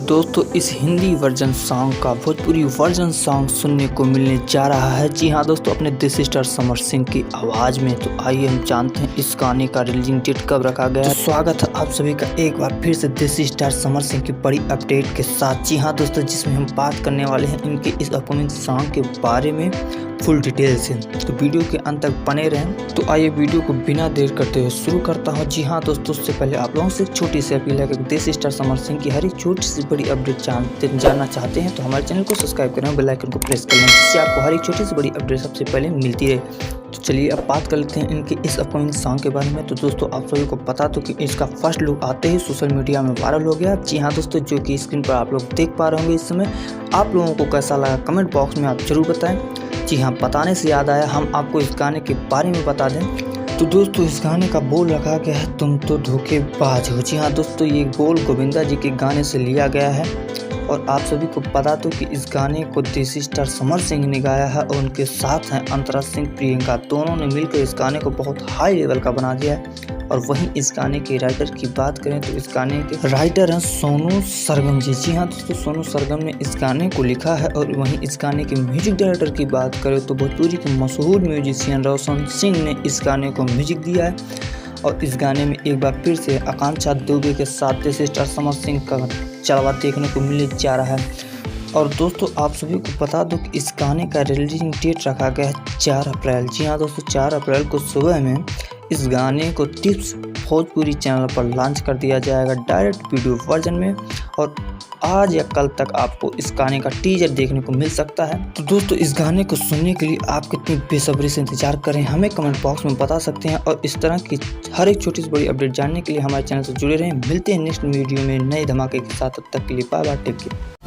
दोस्तों इस Hindi version song का भोजपुरी वर्जन सॉन्ग सुनने को मिलने जा रहा है। जी हाँ दोस्तों, अपने देसी स्टार समर सिंह की आवाज़ में। तो आइए हम जानते हैं इस गाने का रिलीजिंग डेट कब रखा गया है। तो स्वागत है आप सभी का एक बार फिर से देसी स्टार समर सिंह की बड़ी अपडेट के साथ। जी हाँ दोस्तों, जिसमें हम बात करने वाले हैं इनके इस अपकमिंग सॉन्ग के बारे में फुल डिटेल से। तो वीडियो के अंत तक बने रहें। तो आइए वीडियो को बिना देर करते हुए शुरू करता हूँ। जी हाँ दोस्तों, उससे पहले आप लोगों से एक छोटी सी अपील है कि देसी स्टार समर सिंह की हर एक छोटी सी बड़ी अपडेट जानना चाहते हैं तो हमारे चैनल को सब्सक्राइब करें, बेल आइकन को प्रेस कर लें, जिससे आपको हर एक छोटी सी बड़ी अपडेट सबसे पहले मिलती रहे। तो चलिए अब बात कर लेते हैं इनके इस अपकमिंग सॉन्ग के बारे में। तो दोस्तों आप सभी को पता तो कि इसका फर्स्ट लुक आते ही सोशल मीडिया में वायरल हो गया। जी हाँ दोस्तों, जो कि स्क्रीन पर आप लोग देख पा रहे होंगे इस समय। आप लोगों को कैसा लगा कमेंट बॉक्स में आप जरूर बताएं। जी हाँ, बताने से याद आया, हम आपको इस गाने के बारे में बता दें। तो दोस्तों इस गाने का बोल रखा गया है तुम तो धोखेबाज हो। जी हाँ दोस्तों, ये बोल गोविंदा जी के गाने से लिया गया है। और आप सभी को बता दो कि इस गाने को देसी स्टार समर सिंह ने गाया है और उनके साथ हैं अंतरा सिंह, प्रियंका। दोनों ने मिलकर इस गाने को बहुत हाई लेवल का बना दिया है। और वहीं इस गाने के राइटर की बात करें तो इस गाने के राइटर हैं सोनू सरगम जी। जी हाँ दोस्तों, सोनू सरगम ने इस गाने को लिखा है। और वहीं इस गाने के म्यूजिक डायरेक्टर की बात करें तो भोजपुरी के मशहूर म्यूजिशियन रोशन सिंह ने इस गाने को म्यूजिक दिया है। और इस गाने में एक बार फिर से आकांक्षा दुबे के साथ देसी स्टार समर सिंह का चलवा देखने को मिलने जा रहा है। और दोस्तों आप सभी को बता दो कि इस गाने का रिलीजिंग डेट रखा गया है 4 अप्रैल। जी हाँ दोस्तों, 4 अप्रैल को सुबह में इस गाने को टिप्स भोजपुरी चैनल पर लॉन्च कर दिया जाएगा डायरेक्ट वीडियो वर्जन में। और आज या कल तक आपको इस गाने का टीजर देखने को मिल सकता है। तो दोस्तों इस गाने को सुनने के लिए आप कितनी बेसब्री से इंतजार करें हमें कमेंट बॉक्स में बता सकते हैं। और इस तरह की हर एक छोटी सी बड़ी अपडेट जानने के लिए हमारे चैनल से जुड़े रहें। मिलते हैं नेक्स्ट वीडियो में नए धमाके के साथ। तब तक के लिए बाय बाय, टेक केयर।